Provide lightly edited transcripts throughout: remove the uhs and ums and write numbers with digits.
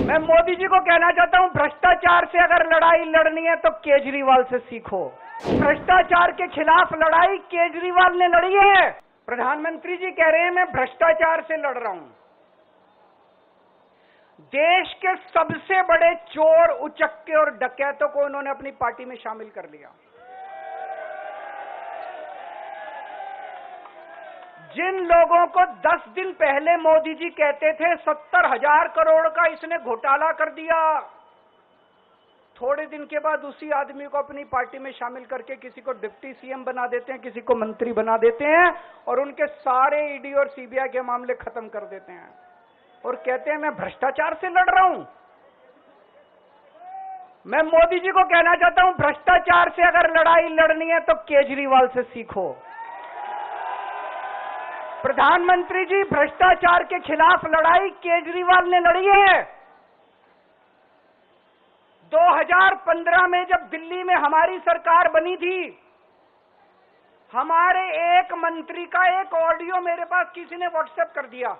मैं मोदी जी को कहना चाहता हूं, भ्रष्टाचार से अगर लड़ाई लड़नी है तो केजरीवाल से सीखो। भ्रष्टाचार के खिलाफ लड़ाई केजरीवाल ने लड़ी है। प्रधानमंत्री जी कह रहे हैं मैं भ्रष्टाचार से लड़ रहा हूं। देश के सबसे बड़े चोर, उचक्के और डकैतों को उन्होंने अपनी पार्टी में शामिल कर लिया। जिन लोगों को 10 दिन पहले मोदी जी कहते थे 70,000 करोड़ का इसने घोटाला कर दिया, थोड़े दिन के बाद उसी आदमी को अपनी पार्टी में शामिल करके किसी को डिप्टी सीएम बना देते हैं, किसी को मंत्री बना देते हैं और उनके सारे ईडी और सीबीआई के मामले खत्म कर देते हैं और कहते हैं मैं भ्रष्टाचार से लड़ रहा हूं। मैं मोदी जी को कहना चाहता हूं, भ्रष्टाचार से अगर लड़ाई लड़नी है तो केजरीवाल से सीखो। प्रधानमंत्री जी, भ्रष्टाचार के खिलाफ लड़ाई केजरीवाल ने लड़ी है। 2015 में जब दिल्ली में हमारी सरकार बनी थी, हमारे एक मंत्री का एक ऑडियो मेरे पास किसी ने व्हाट्सएप कर दिया।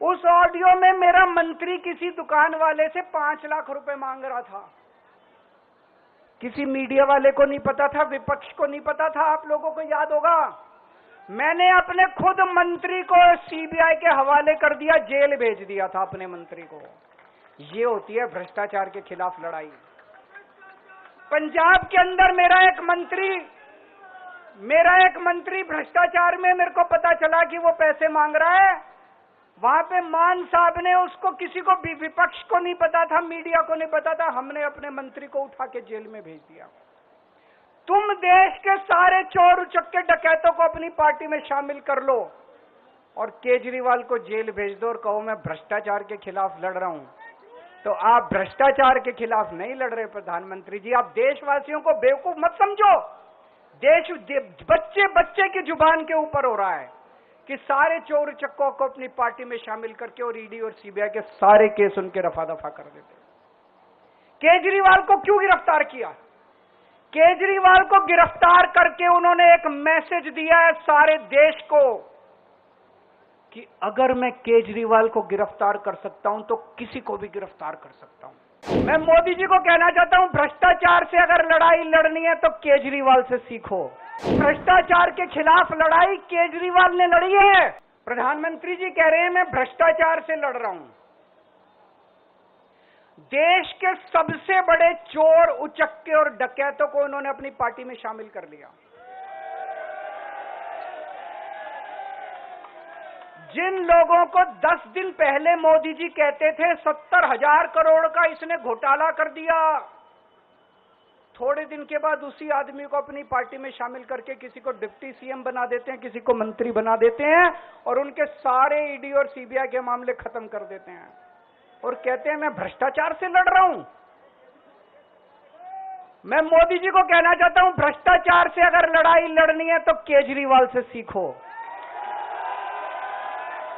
उस ऑडियो में मेरा मंत्री किसी दुकान वाले से 5 लाख रुपए मांग रहा था। किसी मीडिया वाले को नहीं पता था, विपक्ष को नहीं पता था। आप लोगों को याद होगा, मैंने अपने खुद मंत्री को सीबीआई के हवाले कर दिया, जेल भेज दिया था अपने मंत्री को। ये होती है भ्रष्टाचार के खिलाफ लड़ाई। पंजाब के अंदर मेरा एक मंत्री भ्रष्टाचार में, मेरे को पता चला कि वो पैसे मांग रहा है। वहां पे मान साहब ने उसको, किसी को भी, विपक्ष को नहीं पता था, मीडिया को नहीं पता था, हमने अपने मंत्री को उठा के जेल में भेज दिया। तुम देश के सारे चोर, उचक्के, डकैतों को अपनी पार्टी में शामिल कर लो और केजरीवाल को जेल भेज दो और कहो मैं भ्रष्टाचार के खिलाफ लड़ रहा हूं। तो आप भ्रष्टाचार के खिलाफ नहीं लड़ रहे प्रधानमंत्री जी। आप देशवासियों को बेवकूफ मत समझो। देश बच्चे बच्चे की जुबान के ऊपर हो रहा है कि सारे चोर उचक्कों को अपनी पार्टी में शामिल करके और ईडी और सीबीआई के सारे केस उनके रफा दफा कर देते। केजरीवाल को क्यों गिरफ्तार किया? केजरीवाल को गिरफ्तार करके उन्होंने एक मैसेज दिया है सारे देश को कि अगर मैं केजरीवाल को गिरफ्तार कर सकता हूं तो किसी को भी गिरफ्तार कर सकता हूं। मैं मोदी जी को कहना चाहता हूं, भ्रष्टाचार से अगर लड़ाई लड़नी है तो केजरीवाल से सीखो। भ्रष्टाचार के खिलाफ लड़ाई केजरीवाल ने लड़ी है। प्रधानमंत्री जी कह रहे हैं मैं भ्रष्टाचार से लड़ रहा हूं। देश के सबसे बड़े चोर, उचक्के और डकैतों को उन्होंने अपनी पार्टी में शामिल कर लिया। जिन लोगों को 10 दिन पहले मोदी जी कहते थे 70,000 करोड़ का इसने घोटाला कर दिया, थोड़े दिन के बाद उसी आदमी को अपनी पार्टी में शामिल करके किसी को डिप्टी सीएम बना देते हैं, किसी को मंत्री बना देते हैं और उनके सारे ईडी और सीबीआई के मामले खत्म कर देते हैं और कहते हैं मैं भ्रष्टाचार से लड़ रहा हूं। मैं मोदी जी को कहना चाहता हूं, भ्रष्टाचार से अगर लड़ाई लड़नी है तो केजरीवाल से सीखो।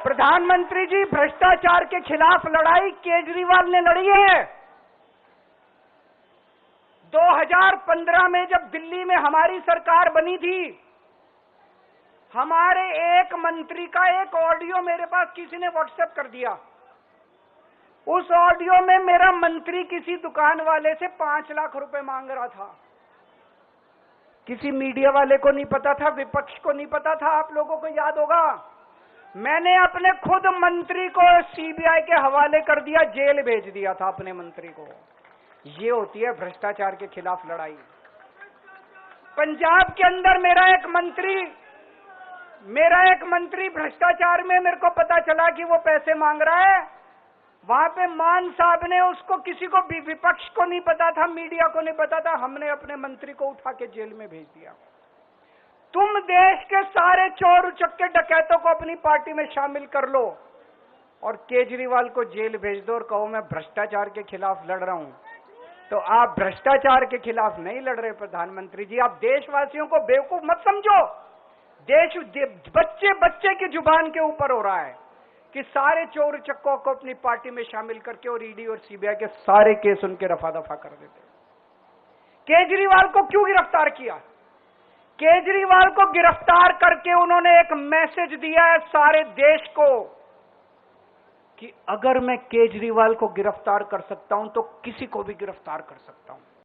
प्रधानमंत्री जी, भ्रष्टाचार के खिलाफ लड़ाई केजरीवाल ने लड़ी है। 2015 में जब दिल्ली में हमारी सरकार बनी थी, हमारे एक मंत्री का एक ऑडियो मेरे पास किसी ने व्हाट्सएप कर दिया। उस ऑडियो में मेरा मंत्री किसी दुकान वाले से 5 लाख रुपए मांग रहा था। किसी मीडिया वाले को नहीं पता था, विपक्ष को नहीं पता था। आप लोगों को याद होगा, मैंने अपने खुद मंत्री को सीबीआई के हवाले कर दिया, जेल भेज दिया था अपने मंत्री को। ये होती है भ्रष्टाचार के खिलाफ लड़ाई। पंजाब के अंदर मेरा एक मंत्री भ्रष्टाचार में, मेरे को पता चला कि वो पैसे मांग रहा है। वहां पे मान साहब ने उसको, किसी को भी, विपक्ष को नहीं पता था, मीडिया को नहीं पता था, हमने अपने मंत्री को उठा के जेल में भेज दिया। तुम देश के सारे चोर, उचक्के, डकैतों को अपनी पार्टी में शामिल कर लो और केजरीवाल को जेल भेज दो और कहो मैं भ्रष्टाचार के खिलाफ लड़ रहा हूं। तो आप भ्रष्टाचार के खिलाफ नहीं लड़ रहे प्रधानमंत्री जी। आप देशवासियों को बेवकूफ मत समझो। देश बच्चे बच्चे की जुबान के ऊपर हो रहा है कि सारे चोर उचक्कों को अपनी पार्टी में शामिल करके और ईडी और सीबीआई के सारे केस उनके रफा दफा कर देते। केजरीवाल को क्यों गिरफ्तार किया? केजरीवाल को गिरफ्तार करके उन्होंने एक मैसेज दिया है सारे देश को कि अगर मैं केजरीवाल को गिरफ्तार कर सकता हूं तो किसी को भी गिरफ्तार कर सकता हूं।